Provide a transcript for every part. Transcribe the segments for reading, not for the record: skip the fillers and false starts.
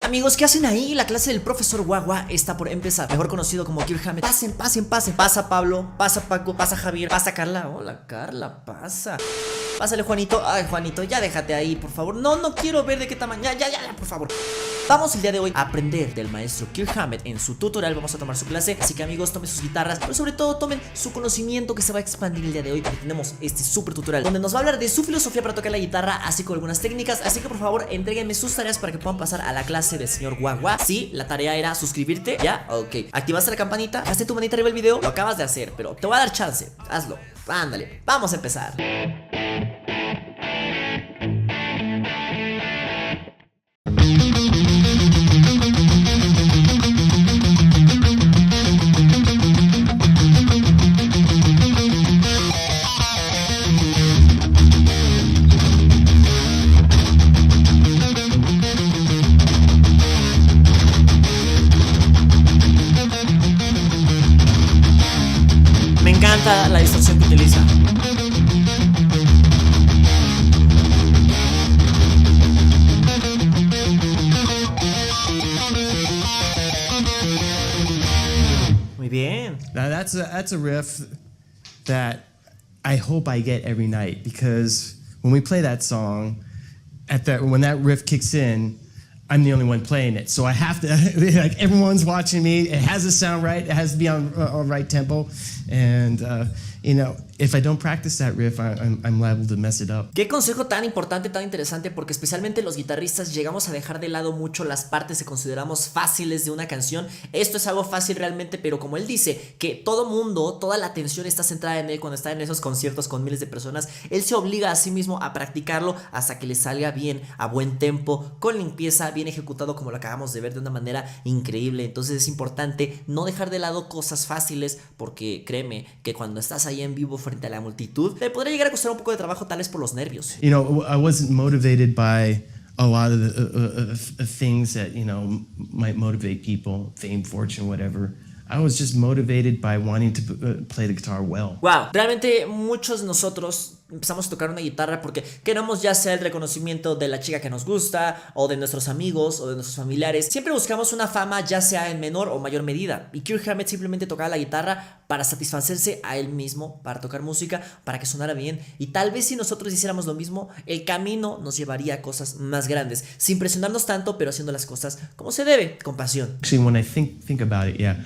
Amigos, ¿qué hacen ahí? La clase del profesor Guagua está por empezar, mejor conocido como Kirk Hammett. Pasen, pasen, pasen. Pasa Pablo, pasa Paco, pasa Javier, pasa Carla. Hola Carla, pasa. Pásale Juanito. Ay Juanito, ya déjate ahí, por favor. No quiero ver de qué tamaño. Ya, por favor. Vamos el día de hoy a aprender del maestro Kirk Hammett en su tutorial. Vamos a tomar su clase, así que amigos, tomen sus guitarras, pero sobre todo tomen su conocimiento que se va a expandir el día de hoy, porque tenemos este super tutorial donde nos va a hablar de su filosofía para tocar la guitarra, así como algunas técnicas. Así que por favor, entréguenme sus tareas para que puedan pasar a la clase del señor Guagua. Sí, la tarea era suscribirte, ¿ya? Ok. Activaste la campanita, dejaste tu manita arriba del video, lo acabas de hacer, pero te voy a dar chance, hazlo. Ándale, vamos a empezar. Me encanta la distorsión que utiliza. Muy bien. Now that's a riff that I hope I get every night, because when we play that song, when that riff kicks in, I'm the only one playing it, so I have to like everyone's watching me. It has to sound right. It has to be on right tempo, and you know, if I don't practice that riff, I'm liable to mess it up. Qué consejo tan importante, tan interesante, porque especialmente los guitarristas llegamos a dejar de lado mucho las partes que consideramos fáciles de una canción. Esto es algo fácil realmente, pero como él dice, que todo mundo, toda la atención está centrada en él cuando está en esos conciertos con miles de personas. Él se obliga a sí mismo a practicarlo hasta que le salga bien, a buen tempo, con limpieza, bien ejecutado, como lo acabamos de ver, de una manera increíble. Entonces es importante no dejar de lado cosas fáciles, porque créeme que cuando estás ahí en vivo frente a la multitud, te podría llegar a costar un poco de trabajo, tal vez por los nervios. You know, I wasn't motivated by a lot of the things that, you know, might motivate people, fame, fortune, whatever. I was just motivated by wanting to play the guitar well. Wow, realmente muchos de nosotros empezamos a tocar una guitarra porque queremos ya sea el reconocimiento de la chica que nos gusta, o de nuestros amigos, o de nuestros familiares. Siempre buscamos una fama, ya sea en menor o mayor medida. Y Kirk Hammett simplemente tocaba la guitarra para satisfacerse a él mismo, para tocar música, para que sonara bien. Y tal vez si nosotros hiciéramos lo mismo, el camino nos llevaría a cosas más grandes, sin presionarnos tanto, pero haciendo las cosas como se debe, con pasión. Actually, when I think about it, yeah.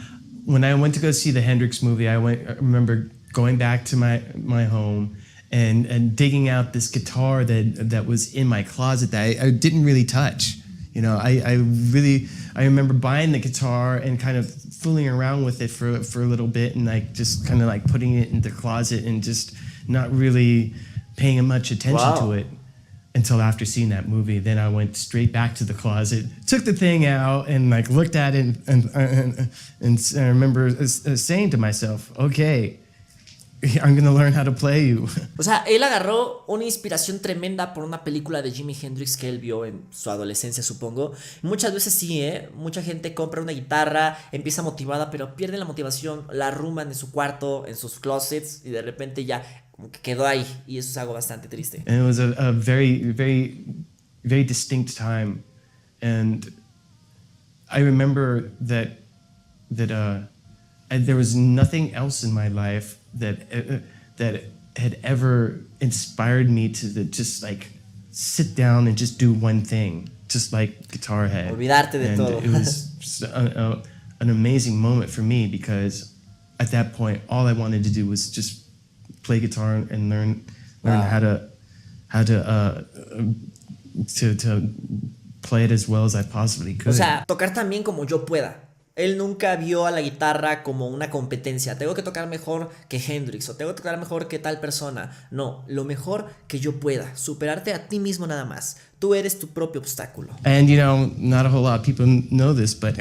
When I went to go see the Hendrix movie, I remember going back to my home and digging out this guitar that was in my closet that I didn't really touch. You know, I remember buying the guitar and kind of fooling around with it for a little bit, and like just kind of like putting it in the closet and just not really paying much attention to it until after seeing that movie. Then I went straight back to the closet, took the thing out, and like looked at it, and I remember saying to myself, okay, I'm gonna learn how to play you. O sea, él agarró una inspiración tremenda por una película de Jimi Hendrix que él vio en su adolescencia, supongo. Muchas veces sí, mucha gente compra una guitarra, empieza motivada, pero pierde la motivación, la arruman en su cuarto, en sus closets, y de repente ya como que quedó ahí, y eso es algo bastante triste. And it was a very, very, very distinct time, and I remember that there was nothing else in my life that had ever inspired me to just like sit down and just do one thing, just like Guitar Head. Olvidarte de todo. It was just an amazing moment for me, because at that point all I wanted to do was just play guitar and learn how to play it as well as I possibly could. O sea, tocar tan bien como yo pueda. Él nunca vio a la guitarra como una competencia. Tengo que tocar mejor que Hendrix, o tengo que tocar mejor que tal persona. No, lo mejor que yo pueda. Superarte a ti mismo nada más. Tú eres tu propio obstáculo. And you know, not a whole lot of people know this, but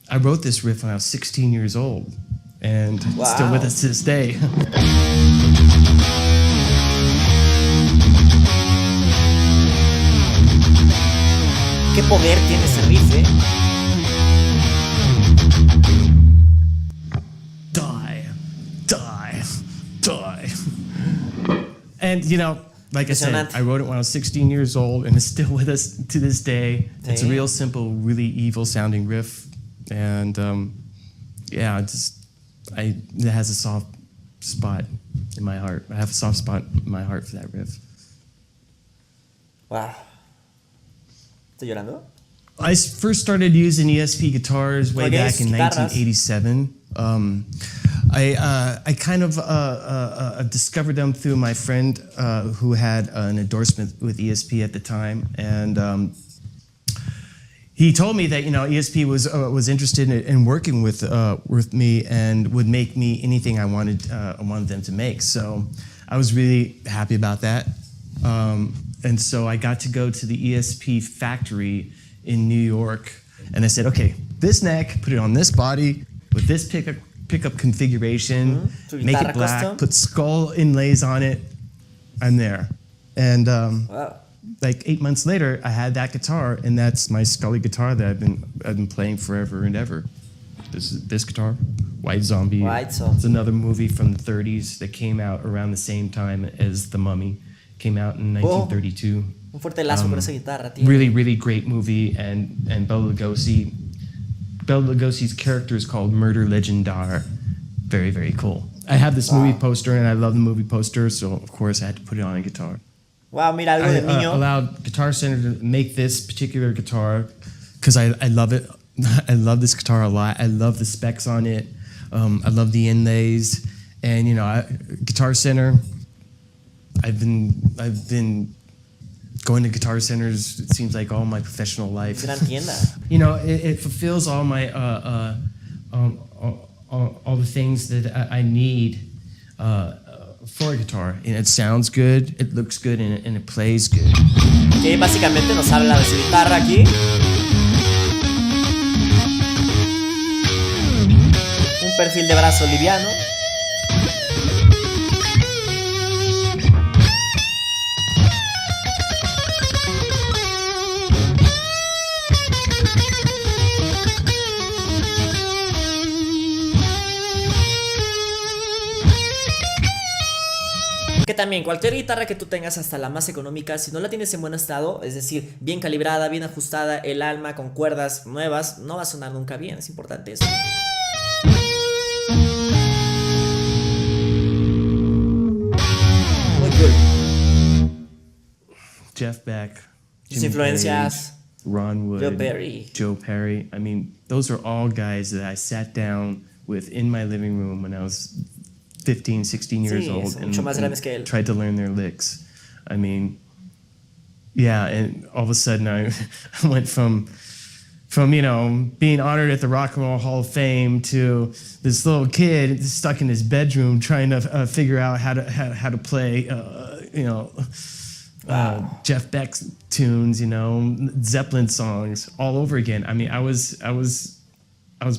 I wrote this riff when I was 16 years old, and it's still with us to this day. Qué poder tiene ese riff, Die. And you know, like I said, Impresionante. I wrote it when I was 16 years old, and it's still with us to this day. It's a Sí. real simple, really evil sounding riff, and yeah, it has a soft spot in my heart. I have a soft spot in my heart for that riff. Wow. ¿Estoy llorando? I first started using ESP guitars way Okay, back in guitarras. 1987. I kind of discovered them through my friend who had an endorsement with ESP at the time, and he told me that ESP was interested in working with me and would make me anything I wanted them to make. So I was really happy about that, and so I got to go to the ESP factory in New York, and I said, okay, this neck, put it on this body with this pickup configuration, Su make guitarra it black, custom. put skull inlays on it. I'm there, and Wow. like 8 months later, I had that guitar, and that's my Scully guitar that I've been playing forever and ever. This guitar, White Zombie. White Zombie. It's another movie from the 30s that came out around the same time as The Mummy. Came out in 1932. Un fuerte lazo con esa guitarra, tío. Really, really great movie, and Bela Lugosi's character is called Murder Legendar. Very, very cool. I have this movie poster, and I love the movie poster, so of course I had to put it on a guitar. Wow, mira, algo de I niño. allowed Guitar Center to make this particular guitar because I love it. I love this guitar a lot. I love the specs on it. I love the inlays, and Guitar Center. I've been going to Guitar Centers. It seems like all my professional life. Gran tienda. It fulfills all my all the things that I need for a guitar. And it sounds good, it looks good, and it plays good. Que básicamente nos habla de su guitarra aquí. Un perfil de brazo liviano. Que también cualquier guitarra que tú tengas, hasta la más económica, si no la tienes en buen estado, es decir, bien calibrada, bien ajustada, el alma con cuerdas nuevas, no va a sonar nunca bien. Es importante eso. Muy cool. Jeff Beck, Sus Jimmy influencias. Page, Ron Wood, Joe Perry. I mean, those are all guys that I sat down with in my living room when I was 15, 16 years Sí, old son mucho más grandes que él. tried to learn their licks. I mean, yeah, and all of a sudden I went from being honored at the Rock and Roll Hall of Fame to this little kid stuck in his bedroom trying to figure out how to play, Jeff Beck tunes, Zeppelin songs all over again. I mean, I was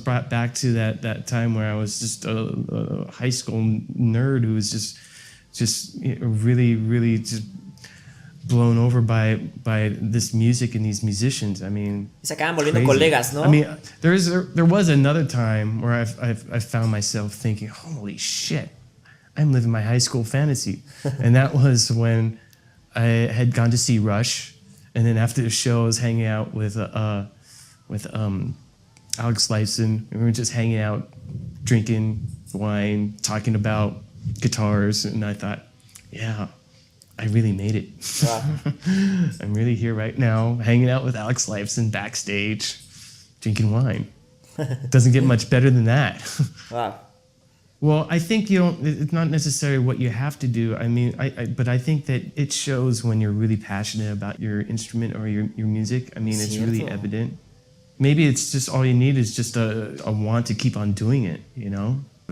brought back to that time where I was just a high school nerd who was just really, really just blown over by this music and these musicians. I mean, Y se acaban volviendo crazy. colegas, ¿no? I mean, there was another time where I found myself thinking, holy shit, I'm living my high school fantasy. And that was when I had gone to see Rush, and then after the show I was hanging out with Alex Lifeson. We were just hanging out, drinking wine, talking about guitars, and I thought, yeah, I really made it. Wow. I'm really here right now, hanging out with Alex Lifeson backstage, drinking wine. Doesn't get much better than that. Wow. Well, I think it's not necessarily what you have to do. I mean, but I think that it shows when you're really passionate about your instrument or your music. I mean, it's really Cierto. evident. Maybe it's just all you need is just a want to keep on doing it,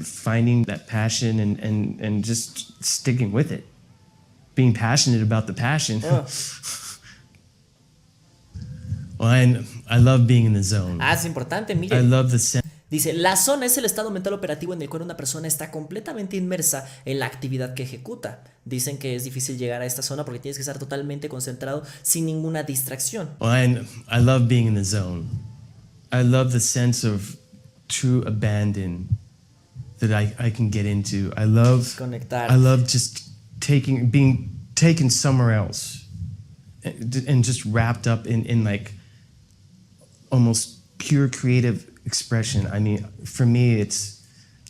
Finding that passion and just sticking with it. Being passionate about the passion. Oh. Well, I love being in the zone. Es importante, I mire. love the sense. Dice, la zona es el estado mental operativo en el cual una persona está completamente inmersa en la actividad que ejecuta. Dicen que es difícil llegar a esta zona porque tienes que estar totalmente concentrado sin ninguna distracción. Well, I love being in the zone. I love the sense of true abandon that I can get into. I love Conectar. just being taken somewhere else and just wrapped up in like almost pure creative expression. I mean, for me,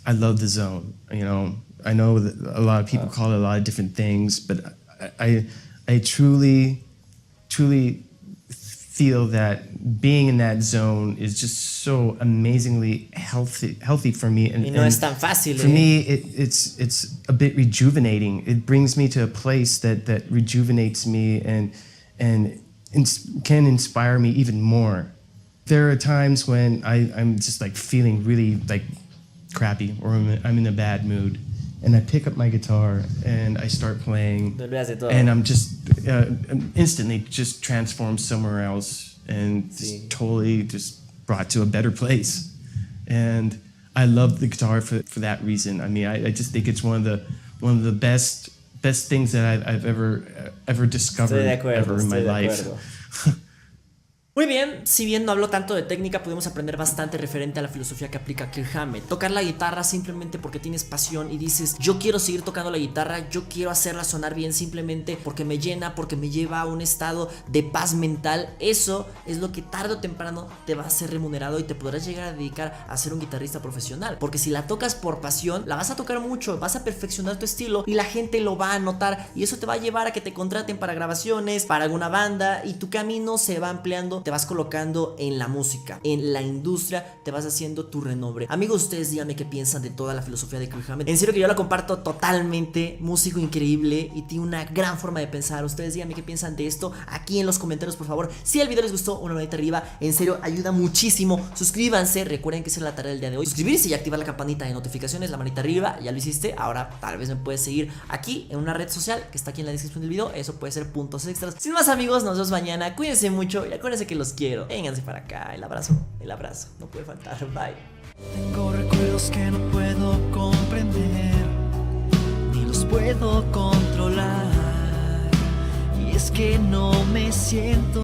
I love the zone. You know, I know that a lot of people call it a lot of different things, but I truly feel that being in that zone is just so amazingly healthy for me. Y no es tan fácil. For me, it's a bit rejuvenating. It brings me to a place that rejuvenates me and can inspire me even more. There are times when I'm just like feeling really like crappy, or I'm in a bad mood, and I pick up my guitar and I start playing, and I'm just instantly just transformed somewhere else and just totally just brought to a better place. And I love the guitar for that reason. I mean, I just think it's one of the best things that I've ever discovered ever in my life. Muy bien, si bien no hablo tanto de técnica, pudimos aprender bastante referente a la filosofía que aplica Kirk Hammett. Tocar la guitarra simplemente porque tienes pasión y dices, yo quiero seguir tocando la guitarra, yo quiero hacerla sonar bien simplemente porque me llena, porque me lleva a un estado de paz mental. Eso es lo que tarde o temprano te va a ser remunerado y te podrás llegar a dedicar a ser un guitarrista profesional. Porque si la tocas por pasión, la vas a tocar mucho, vas a perfeccionar tu estilo y la gente lo va a notar, y eso te va a llevar a que te contraten para grabaciones, para alguna banda, y tu camino se va ampliando, te vas colocando en la música, en la industria, te vas haciendo tu renombre. Amigos, ustedes díganme qué piensan de toda la filosofía de Kirk Hammett. En serio que yo la comparto totalmente. Músico increíble y tiene una gran forma de pensar. Ustedes díganme qué piensan de esto aquí en los comentarios, por favor. Si el video les gustó, una manita arriba, en serio ayuda muchísimo. Suscríbanse, recuerden que esa es la tarea del día de hoy. Suscribirse y activar la campanita de notificaciones, la manita arriba. Ya lo hiciste, ahora tal vez me puedes seguir aquí en una red social que está aquí en la descripción del video. Eso puede ser puntos extras. Sin más, amigos, nos vemos mañana. Cuídense mucho y acuérdense que los quiero. Vénganse para acá, el abrazo, no puede faltar. Bye. Tengo recuerdos que no puedo comprender, ni los puedo controlar, y es que no me siento